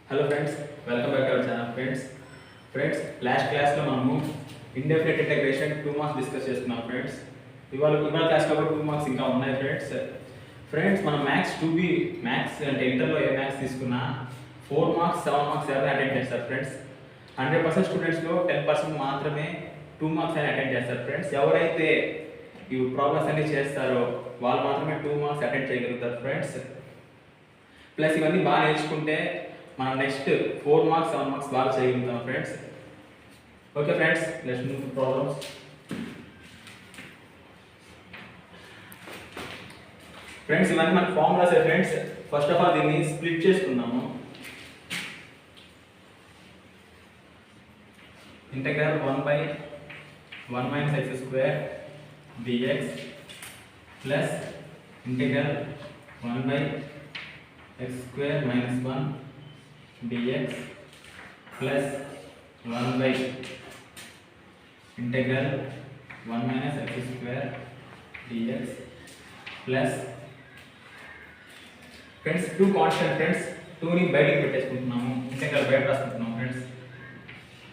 Hello friends, welcome back to our channel. Friends last క్లాస్లో మనము indefinite integration 2 marks discuss చేస్తున్నాం friends. ఇవాళ క్లాస్లో కూడా 2 మార్క్స్ ఇంకా ఉన్నాయి ఫ్రెండ్స్ మనం మ్యాథ్స్ 2B మ్యాథ్స్ అంటే ఇంటర్లో ఏ మ్యాథ్స్ తీసుకున్నా 4 మార్క్స్ 7 మార్క్స్ ఎవరైనా అటెండ్ చేస్తారు ఫ్రెండ్స్. 100% స్టూడెంట్స్లో 10% మాత్రమే 2 మార్క్స్ అని అటెండ్ చేస్తారు ఫ్రెండ్స్. ఎవరైతే ఈ ప్రాబ్లమ్స్ అన్ని చేస్తారో వాళ్ళు మాత్రమే 2 మార్క్స్ అటెండ్ చేయగలుగుతారు ఫ్రెండ్స్. ప్లస్ ఇవన్నీ బాగా నేర్చుకుంటే మనం నెక్స్ట్ 4 మార్క్స్ 7 మార్క్స్ బాగా చేయగలుగుతాం friends. Okay friends, let's move to problems. Friends ఇవన్నీ మన formulas friends. First of all దీన్ని స్ప్లిట్ చేసుకుందాము. Integral 1/1 minus x square dx plus integral 1/x square minus 1 dx plus 1 integral 1 minus x square dx plus friends 2 constant friends. 2ని బయటికి పెట్టేసుకుంటున్నాము, integral బయట రాసుకుంటున్నాము friends.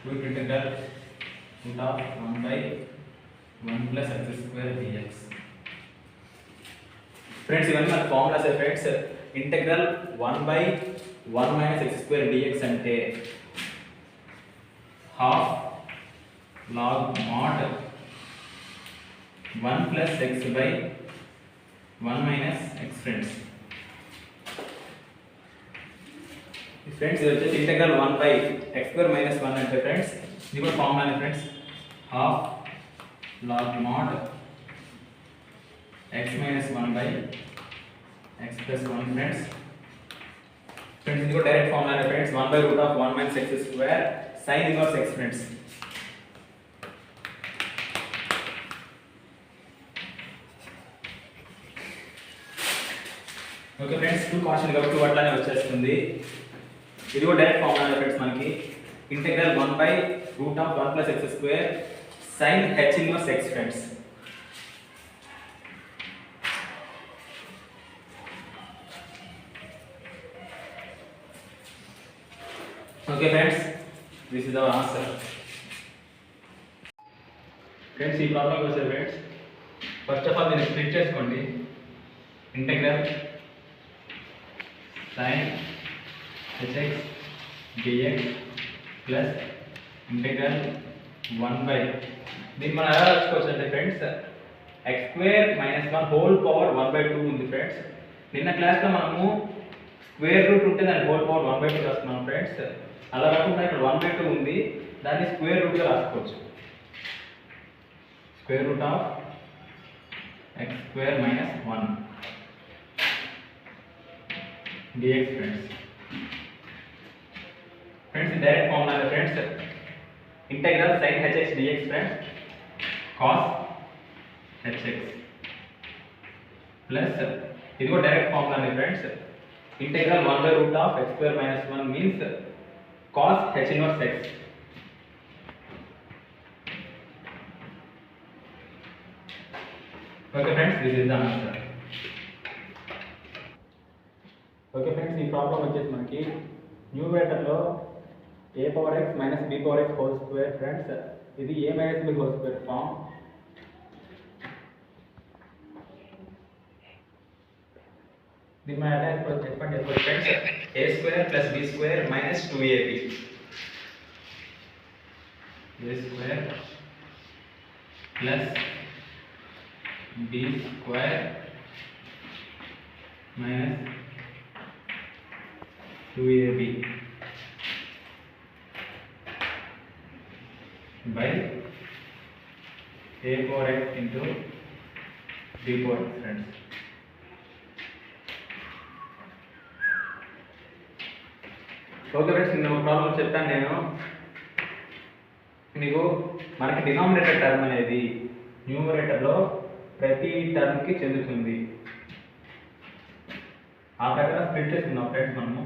2 integral root of 1/1 plus x square dx. Friends ఇవన్నీ మన formulas friends. Integral 1/1 minus x square dx అంటే half log mod 1 plus x by 1 minus x friends. Friends ఇది వచ్చేసి ఇంటెగ్రల్ 1/x square minus 1 అంటే friends ఇది కూడా formula friends. half log mod x minus 1 by x plus 1 friends. Friends ఇది కూడా direct formula friends. 1/root of 1 minus x square sin inverse x friends. Okay friends, 2 constant కాబట్టి 2 అట్లానే వచ్చేస్తుంది. ఇది కూడా డైరెక్ట్ ఫార్ములా ఫ్రెండ్స్ మనకి. Integral 1/root of 1 plus x square sin h inverse x friends. Okay friends, this is our answer. Friends ఈ problem వచ్చే friends first of all దీన్ని split చేసుకోండి. Integral sin hx dx plus integral 1/, దీన్ని మనం ఎలా రాసుకోవచ్చు అంటే friends x square minus 1 whole power 1/2 ఉంది ఫ్రెండ్స్. నిన్న క్లాస్లో మనము స్క్వేర్ రూట్ ఉంటే దాని హోల్ పవర్ 1/2 రాస్తున్నాం ఫ్రెండ్స్. అలా కాకుండా ఇక్కడ 1/2 ఉంది, దాన్ని స్క్వేర్ రూట్గా రాసుకోవచ్చు. Square root of x square minus 1 dx friends. Friends direct formula friends. Integral sin hx dx friends cos hx plus ఇది కూడా direct formula friends. Integral 1/root of x square minus 1 means cos h inverse x. Okay friends, this is the answer. Okay friends ఈ problem వచ్చేసి మనకి న్యూమరేటర్లో a power x minus b power x whole square friends. ఇది a minus b whole square form. దీని మన ఎలా చెప్పండి friends. a square plus b square minus 2ab. a square plus b square minus 2ab by a power x into b power x friends. Okay friends, నేను ఒక problem చెప్తాను. నేను మీకు మనకి డినామినేటర్ టర్మ్ అనేది న్యూమరేటర్లో ప్రతి టర్మ్కి చెందుతుంది. ఆ ప్రకారం స్ప్లిట్ చేసుకున్నాం ఫ్రెండ్స్ మనము.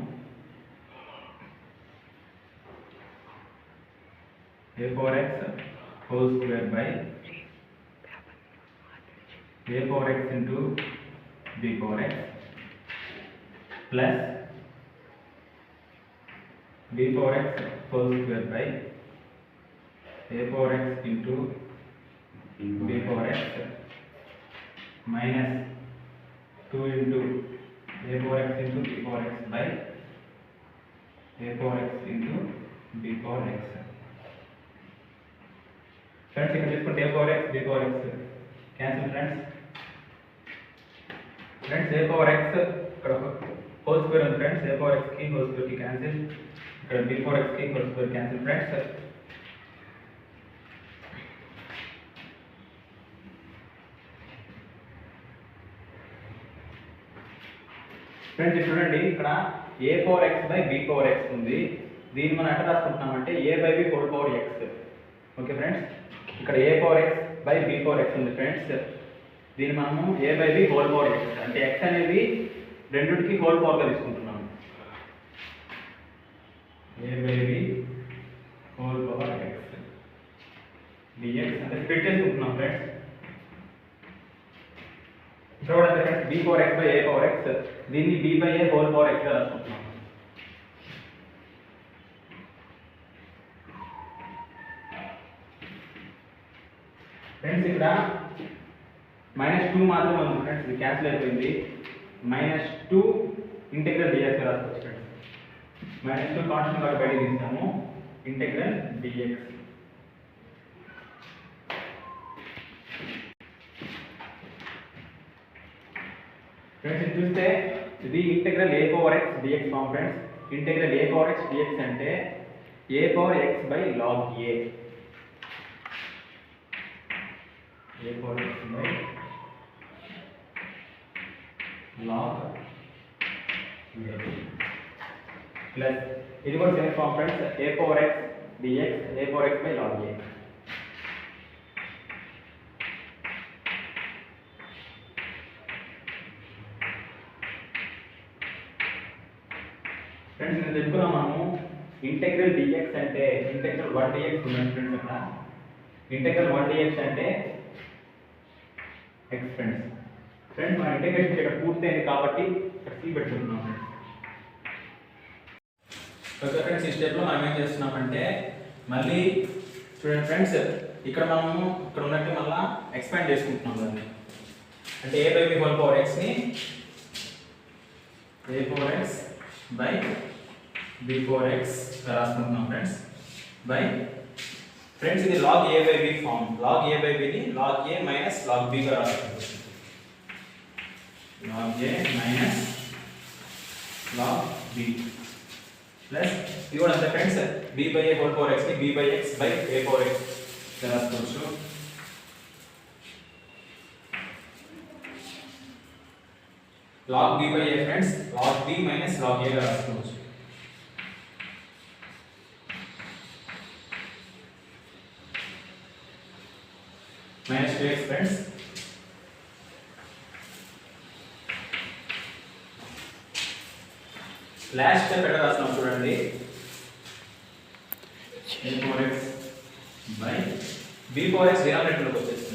a power x whole square by a power x into b power x plus b power x whole square by a power x into b power x minus 2 into a power x into b power x by a power x into b power x. Friends, ఇక్కడ తీసుకుంటే a power x b power x cancel friends. Friends, a power x ఇక్కడ whole square ఉంది friends, a power x కి whole square కి cancel, ఇక్కడ b power x కి whole square cancel friends. Friends చూడండి, ఇక్కడ a power x by b power x ఉంది. దీన్ని మనం ఎట్లా రాసుకుంటున్నామంటే a by b whole power x. Okay friends, ఇక్కడ a power x by b power x ఉంది ఫ్రెండ్స్. దీన్ని మనము a by b whole power x అంటే x అనేది రెండిటికి హోల్ పవర్ గా తీసుకుంటున్నాము. a by b whole power x dx అంటే స్ప్లిట్ చేసుకుంటున్నాం ఫ్రెండ్స్. చూడండి friends, b power x by a power x, దీన్ని b by a whole power x గా రాసుకుంటున్నాం. ఫ్రెండ్స్, ఇక్కడ -2 మాత్రమే ఉంది ఫ్రెండ్స్, ఇది క్యాన్సిల్ అయిపోయింది. -2 ఇంటిగ్రల్ dx గా రాసుకోవచ్చు ఫ్రెండ్స్. -2 కాన్స్టెంట్ గా బయటికి తీస్తాము, ఇంటిగ్రల్ dx. ఫ్రెండ్స్, ఇది చూస్తే ఇది integral a power x dx form friends. Integral a power x dx అంటే a power x by log a. a power x by log a plus ఇది కూడా same form friends, a power x dx a power x by log a. Friends, నేను చెప్పుకున్నాం మనము integral dx అంటే integral 1 dx ఉంది friends. అక్కడ integral 1 dx అంటే x friends. Friends, మన ఇంటెగ్రేషన్ ఇక్కడ పూర్తయింది కాబట్టి ఇక్కడ c పెట్టుకుంటున్నాం ఫ్రెండ్స్. ఓకే ఫ్రెండ్స్, ఈ స్టెప్ లో మనం ఏం చేస్తున్నామంటే మళ్ళీ చూడండి ఫ్రెండ్స్, ఇక్కడ మనము ఇక్కడ ఉన్నట్టు మళ్ళీ ఎక్స్పాండ్ చేసుకుంటున్నాం దాన్ని. అంటే a by b whole power x ని a power x by b power x రాసుకుంటున్నాం ఫ్రెండ్స్. బై ఫ్రెండ్స్, ఇది log a by b form. log a by b ని log a minus log b గా రాసుకుంటాం. log a minus log b plus ఇది కూడా అంతే friends, b by a whole power x ని b by x by a power x గా రాసుకోవచ్చు. log b by a friends, log b minus log a గా రాసుకోవచ్చు. Minus 2x friends. Last step ఎక్కడ రాస్తున్నాం చూడండి, a power x by b power x డినామినేటర్లోకి వచ్చేస్తుంది.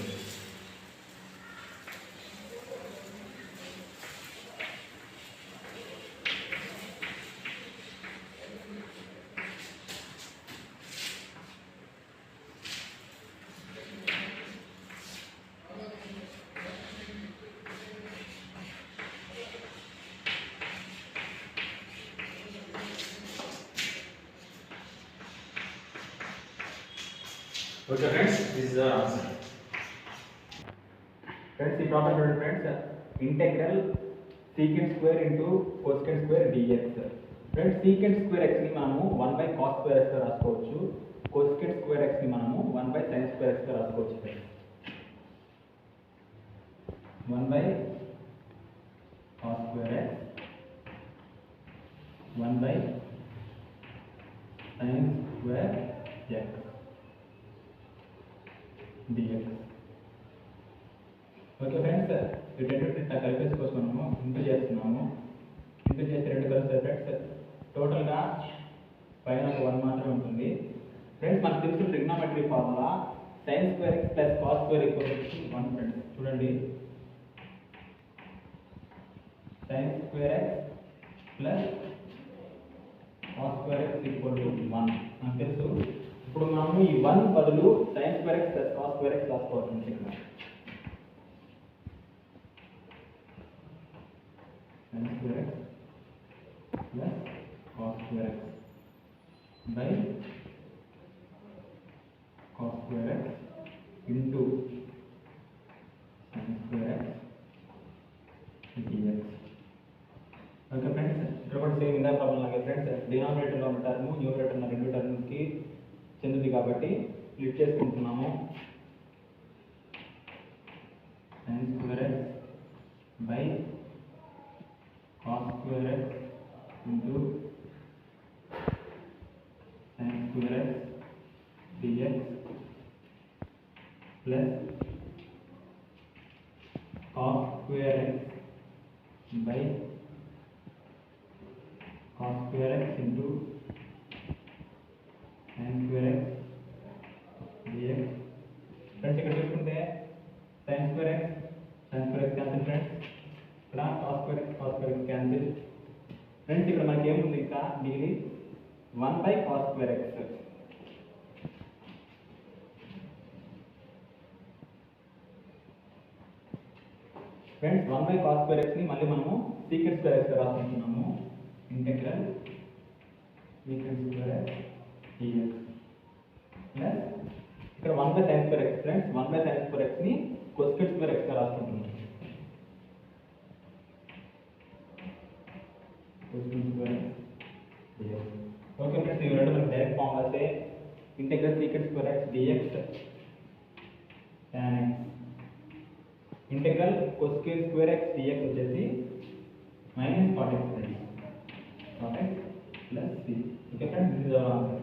Okay friends, this is the answer. Friends, ఈ problem చూడండి friends, integral secant square into cosecant square dx. Friends, secant square x ని మనము 1 by cos square x గా రాసుకోవచ్చు, cosecant square x ని మనము 1 by sin square x గా రాసుకోవచ్చు friends. 1 by cos square x 1 by sin square x dx. Okay friends, ఈ రెండు ఇట్లా కలిపేసుకోవచ్చు. మనము ఇంటూ చేస్తున్నాము, ఇంటూ చేసి రెండు కలుస్తాయి ఫ్రెండ్స్. టోటల్గా పైన 1 మాత్రమే ఉంటుంది ఫ్రెండ్స్. మనకు తెలిసిన trigonometry formula sin square x plus cos square equals 1 friends. చూడండి, sin square x plus cos square square X equal to 1 నాకు తెలుసు. ఇప్పుడు మనము ఈ 1 బదులు sin square X plus cos square X రాసుకోవచ్చు. ఇక్కడ sin square X plus cos square x by cos square x into sin square x dx. Okay friends, ఇక్కడ కూడా సేమ్ ఇందా ప్రాబ్లం లాగే ఫ్రెండ్స్, డినామినేటర్లో ఉన్న టర్మ్ న్యూమరేటర్ ఉన్న రెండు టర్మ్కి చెందుతుంది కాబట్టి స్ప్లిట్ చేసుకుంటున్నాము. sin square x by cos square x into sin square x dx plus cos square x by cos square x into sin square x dx. Friends ఇక్కడ చూసుకుంటే sin square x cancel friends, ఇక్కడ cos square x cancel friends. ఇక్కడ మనకి ఏముంది ఇంకా మిగిలి 1/cos square x. Friends 1/cos square x ని మళ్ళీ మనము సీకెంట్ స్క్వేర్ ఎక్స్ రాసుకుంటున్నాము. ఇంటెగ్రల్ secant square x dx plus ఇక్కడ 1/sin square X friends 1/sin square x ని cosecant స్క్వేర్ ఎక్స్ గా రాసుకుంటున్నాము. cosecant square dx. Okay friends, ఇవి రెండు మనకి డైరెక్ట్ ఫార్ములాసే. Integral secant square x dx tan x ఇంటెగ్రల్ cosecant స్క్వేర్ ఎక్స్ dx వచ్చేసి -cot x plus c. Okay friends, this is our answer.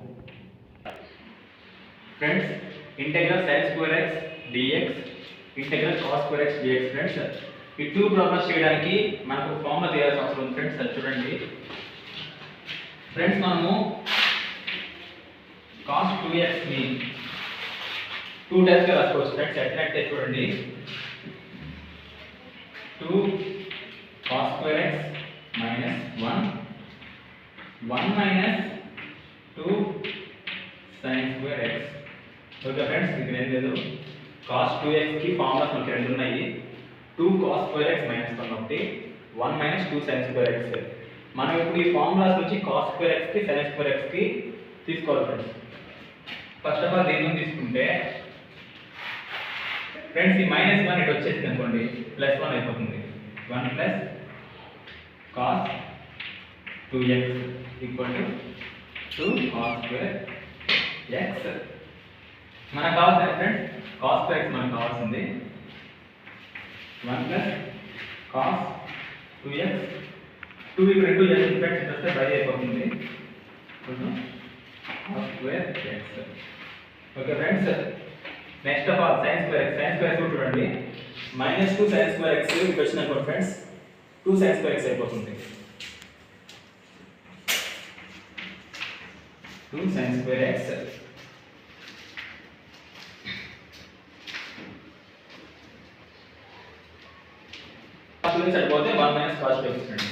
Friends integral sin square x dx ఇంటెగ్రల్ cos square x dx friends, ఈ two problems చేయడానికి మనకు formula చేయాల్సిన అవసరం ఉంది friends. అది చూడండి ఫ్రెండ్స్, మనము cos 2x ని 2 టైమ్స్ గా రాసుకోవచ్చు ఫ్రెండ్స్. ఎట్లంటే చూడండి 2 cos square x minus 1 minus 2 sin square x. Okay friends, ఇక్కడ ఏం లేదు, cos 2x కి ఫార్ములాస్ మనకి రెండు ఉన్నాయి. 2 cos square x minus 1 ఒకటి, 1 minus 2 sin square x. మనం ఇప్పుడు ఈ ఫార్ములాస్ నుంచి cos square x కి sin square x కి తీసుకోవాలి ఫ్రెండ్స్. ఫస్ట్ ఆఫ్ ఆల్ దీన్ని తీసుకుంటే ఫ్రెండ్స్ ఈ -1 ఇటు వచ్చేసింది అనుకోండి, +1 అయిపోతుంది. 1 plus cos 2x equal to 2 cos square x. మనకు కావాల్సింది ఫ్రెండ్స్ cos square x మనకు కావాల్సింది 1 plus cos 2x. 2 ఇక్కడ 2 చేసిన ఫ్రెండ్స్ ఇటు వస్తే 5 అయిపోతుంది. cos square x. Okay friends, next of all sin square x చూడండి, -2 sin square x ఇక్కడ వచ్చిన ఫ్రెండ్స్ 2 sin square x అయిపోతుంది. 2 sin square x నుంచి సరిపోతే 1 minus cos 2x friends.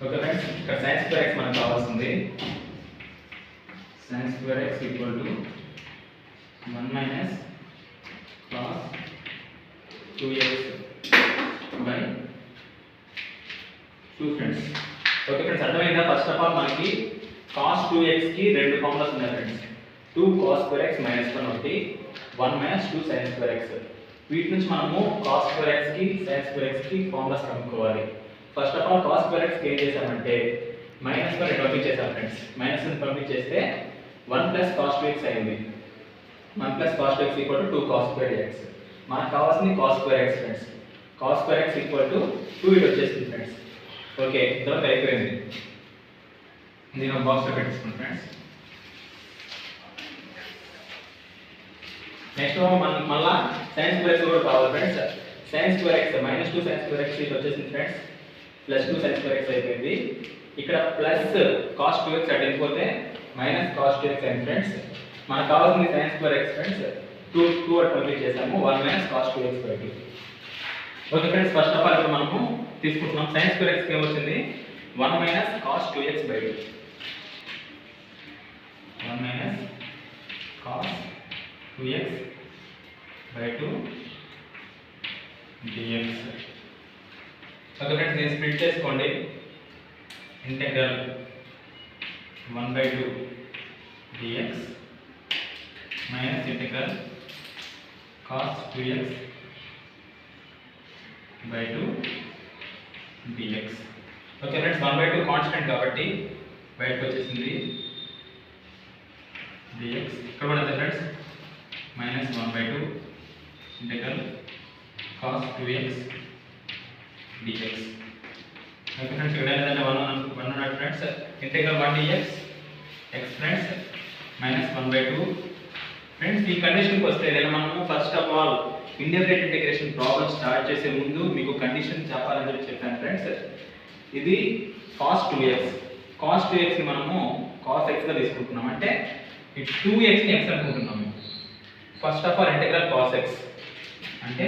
Okay friends, ఇక్కడ sin square x మనకు కావాల్సింది sin square x equal to 1 minus cos 2x by 2 friends. Okay friends, అర్థమైందా? First of all మనకి cos 2x కి రెండు ఫార్ములాస్ ఉన్నాయి friends. 2 cos square x minus 1 ఒకటి, 1 minus 2 sin square x. వీటి నుంచి మనము cos square x కి sin square x కి ఫార్ములాస్ కనుక్కోవాలి. First of all cos square x కి ఏం చేసామంటే -1 పంపించేసాం ఫ్రెండ్స్. -1 పంపించేస్తే 1 plus cos 2x అయింది. 1 plus cos 2x equal to 2 cos square x. మనకు కావాల్సింది cos square x friends. cos square x equal to 2 ఇటు వచ్చేసింది ఫ్రెండ్స్. ఓకే, ఇంతవరకు అయిపోయింది. నేను బాక్స్లో పెట్టేసుకున్నాను ఫ్రెండ్స్. నెక్స్ట్ మనకు మళ్ళా sin square x కూడా కావాలి friends. sin square x -2 sin square x ఇటు వచ్చేసింది ఫ్రెండ్స్. +2 sin square x అయిపోయింది. ఇక్కడ ప్లస్ cos 2x అటు వెళ్ళిపోతే -cos 2x అయింది ఫ్రెండ్స్. మనకు కావాల్సింది sin square x ఫ్రెండ్స్. 2 అటు పంపించేసాము, 1 cos 2x by 2. Okay friends, first of all ఇప్పుడు మనము తీసుకుంటున్నాం. sin square x కి ఏమొచ్చింది 1 minus cos 2x by 2. 1 minus cos 2x by 2 dx. Okay friends, దీన్ని స్ప్లిట్ చేసుకోండి. Integral 1 by 2 dx minus integral cos 2x by 2 dx. Okay friends, 1 by 2 constant కాబట్టి బయటకు వచ్చేసింది dx. ఇక్కడ కూడా అంతే friends, minus 1 by 2 integral cos 2x dx. Okay friends, ఇక్కడ ఏంటంటే 1 ఉన్నట్టు friends. Integral 1 dx x friends minus 1 by 2. Friends, ఈ కండిషన్కి వస్తే నేను మనము first of all indefinite integration problem start చేసే ముందు మీకు కండిషన్ చెప్పాలని చెప్పాను ఫ్రెండ్స్. ఇది cos 2x. cos 2x ని మనము cos x గా తీసుకుంటున్నాం, అంటే ఈ 2x ని x అనుకుంటున్నాము. First of all integral cos x అంటే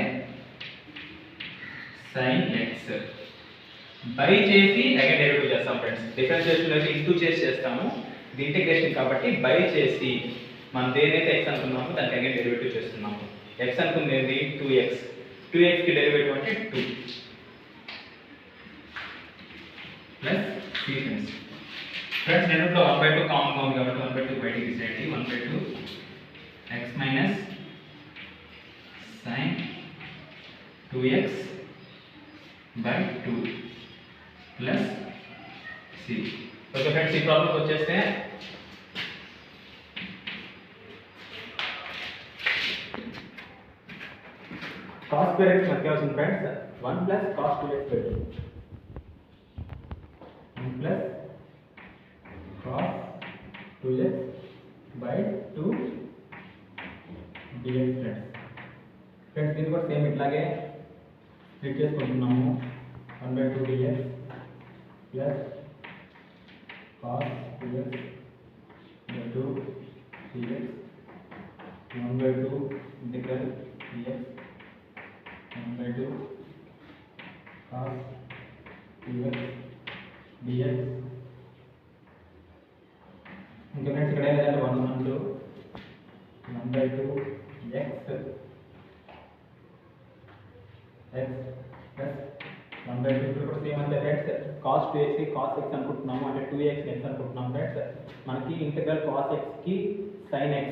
sin x బై చేసి అగైన్ డెరివేటివ్ చేస్తాం ఫ్రెండ్స్. డిఫరెన్షియేషన్ అయితే ఇంటూ చేసి చేస్తాము, ఇది ఇంటిగ్రేషన్ కాబట్టి బై చేసి మనం దేనైతే x అనుకున్నామో దానికి అగైన్ డెరివేటివ్ చేస్తున్నాము. x అనుకుంది ఏంటి 2x, 2x కి డెరివేటివ్ అంటే 2 ప్లస్ c ఫ్రెండ్స్. ఫ్రెండ్స్, రెండులో 1 by 2 కామన్ గా ఉంది కాబట్టి 1 by 2 బయటికి తీసేయండి. 1 by 2 x minus sin 2x by 2 plus c. Okay friends, ఈ ప్రాబ్లం వచ్చేస్తే cos square x మనకి వస్తుంది friends 1 plus cos 2x by 2. 1 plus cos 2x by 2 dx friends. Friends, దీన్ని కూడా సేమ్ ఇట్లాగే స్ప్లిట్ చేసుకుంటున్నాము. 1 by 2 dx plus cos 2x by 2 dx 1 by 2 integral dx 1 by 2 cos 2x dx. ఇంకా friends, ఇక్కడ ఏదంటే 1 by 2 x plus 1 by 2 ఇప్పుడు same అంతే friends. cos 2x కి cos x అనుకుంటున్నాము, అంటే 2x x అనుకుంటున్నాము ఫ్రెండ్స్. మనకి ఇంటెగ్రల్ cos x కి sin x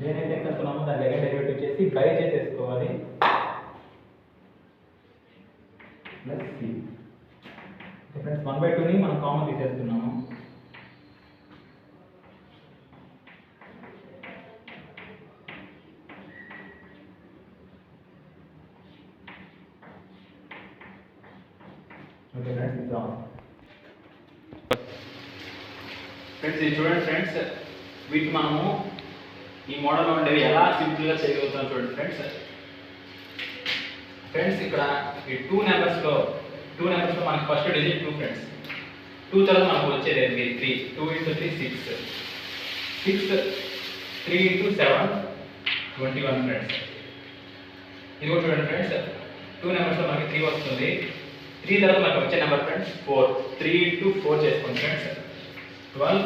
దేనైతే x అనుకున్నామో దాని దగ్గర డెరివేటివ్ చేసి బై చేసేసుకోవాలి ప్లస్ c. ఫ్రెండ్స్, 1 by 2 ని మనం కామన్ తీసేస్తున్నాము. ఓకే ఫ్రెండ్స్, ఇది ఫ్రెండ్స్ ఇది చూడండి ఫ్రెండ్స్, వీటిని మనము ఈ మోడల్లో ఉండేవి ఎలా సింపుల్గా చేయగలుగుతాం చూడండి ఫ్రెండ్స్. ఫ్రెండ్స్, ఇక్కడ ఈ 2 నెంబర్స్లో మనకి ఫస్ట్ డిజిట్ 2 ఫ్రెండ్స్. 2 తర్వాత మనకు వచ్చేది 3. 2 into 3 6. 6 3 into 7 21 friends. ఇది కూడా చూడండి ఫ్రెండ్స్, 2 నెంబర్స్లో మనకి 3 వస్తుంది. 3 తర్వాత మనకు వచ్చే నెంబర్ ఫ్రెండ్స్ 4. 3 into 4 చేసుకోండి ఫ్రెండ్స్ 12.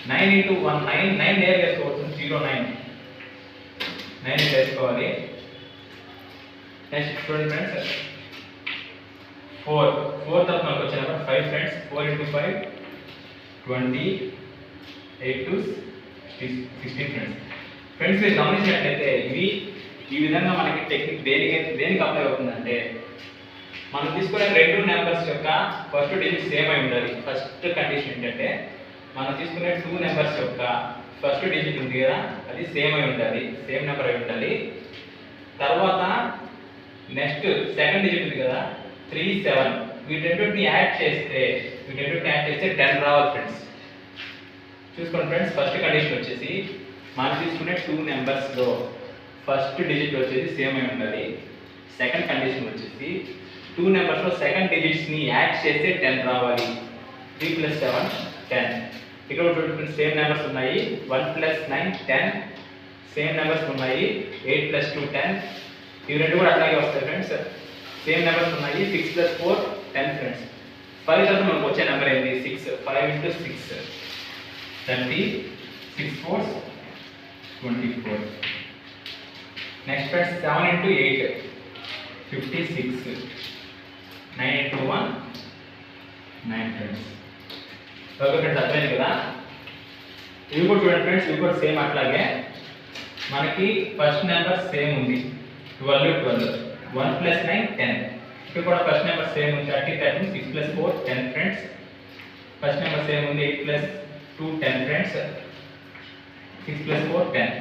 9 into 1 9 నేర్ వేసుకోవచ్చు. 0 9 వేసుకోవాలి. నెక్స్ట్ చూడండి ఫ్రెండ్స్ 4 తర్వాత మనకు వచ్చే number 5 friends. 4 into 5 20. 8 to 16 friends. Friends, మీరు గమనించినట్లయితే ఇవి ఈ విధంగా మనకి టెక్నిక్ దేనికి అప్లై అవుతుందంటే, మనం తీసుకునే 2 నెంబర్స్ యొక్క ఫస్ట్ డిజిట్ సేమ్ అయి ఉండాలి. ఫస్ట్ కండిషన్ ఏంటంటే, మనం తీసుకునే 2 నెంబర్స్ యొక్క ఫస్ట్ డిజిట్ ఉంది కదా, అది సేమ్ అయి ఉండాలి, సేమ్ నెంబర్ అయి ఉండాలి. తర్వాత నెక్స్ట్ సెకండ్ డిజిట్ ఉంది కదా 3 7, వీటన్నిటిని యాడ్ చేస్తే 10 రావాలి ఫ్రెండ్స్. చూసుకోండి ఫ్రెండ్స్, ఫస్ట్ కండిషన్ వచ్చేసి మనం తీసుకునే 2 నెంబర్స్లో ఫస్ట్ డిజిట్ వచ్చేసి సేమ్ అయి ఉండాలి. సెకండ్ కండిషన్ వచ్చేసి 2 నెంబర్స్లో సెకండ్ డిజిట్స్ని యాడ్ చేస్తే 10 రావాలి. 3 + 7 10. ఇక్కడ చూడండి సేమ్ నెంబర్స్ ఉన్నాయి. 1 + 9 10, సేమ్ నెంబర్స్ ఉన్నాయి. 8 + 2 10. ఇవి రెండు కూడా అట్లాగే వస్తాయి ఫ్రెండ్స్. సేమ్ నెంబర్స్ ఉన్నాయి. 6 + 4 10 ఫ్రెండ్స్. 5 తర్వాత మనకు వచ్చే నెంబర్ ఏంటి? 6. 5 × 6 30. 6 4 24. Next friends 7 × 8 56. 9 × 1 9 friends. Okay friends, అర్థమైంది కదా? ఇవి కూడా చూడండి ఫ్రెండ్స్, ఇవి కూడా సేమ్ అట్లాగే మనకి ఫస్ట్ నెంబర్ సేమ్ ఉంది 12 12. 1 + 9 10. ఇక్కడ కూడా ఫస్ట్ నెంబర్ సేమ్ ఉంది 30 13. 6 + 4 10 ఫ్రెండ్స్. ఫస్ట్ నెంబర్ సేమ్ ఉంది 8 + 2 10 friends. 6 + 4 10.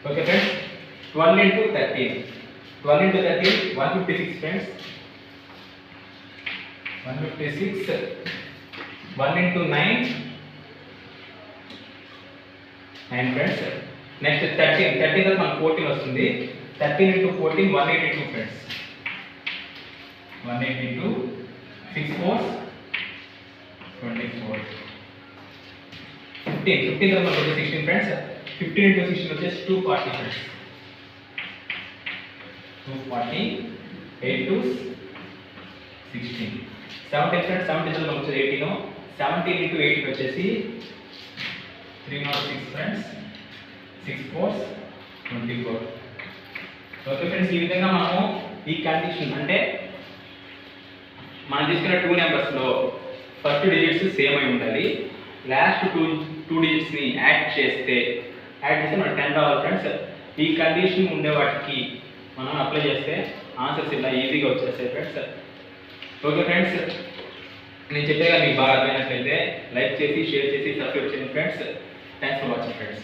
Okay friends, 12 × 13. 12 × 13 156 friends. 156. 1 × 9 9 friends. Next 13 తర్వాత మనకు 14 వస్తుంది. 13 × 14 182 ఫ్రెండ్స్. 182. 6 4 24. 15 తర్వాత మనకు 16 ఫ్రెండ్స్. 15 × 16 వచ్చేసి 240 ఫ్రెండ్స్. 240. 8 2 16. 17 ఫ్రెండ్స్. 17 తర్వాత మనకు వచ్చేది 18. 17 × 18 వచ్చేసి 306 ఫ్రెండ్స్. 6 4 24. ఓకే ఫ్రెండ్స్, ఈ విధంగా మనము ఈ కండిషన్ అంటే మనం తీసుకున్న 2 నెంబర్స్లో ఫస్ట్ డిజిట్స్ సేమ్ అయి ఉండాలి. లాస్ట్ టూ డిజిట్స్ని యాడ్ చేస్తే మనకు 10 రావాలి ఫ్రెండ్స్. ఈ కండిషన్ ఉండే వాటికి మనం అప్లై చేస్తే ఆన్సర్స్ ఇలా ఈజీగా వచ్చేస్తాయి ఫ్రెండ్స్. ఓకే ఫ్రెండ్స్, నేను చెప్పేగా మీకు బాగా అర్థమైనట్లయితే లైక్ చేసి, షేర్ చేసి, సబ్స్క్రైబ్ చేయండి friends. Thanks for watching friends.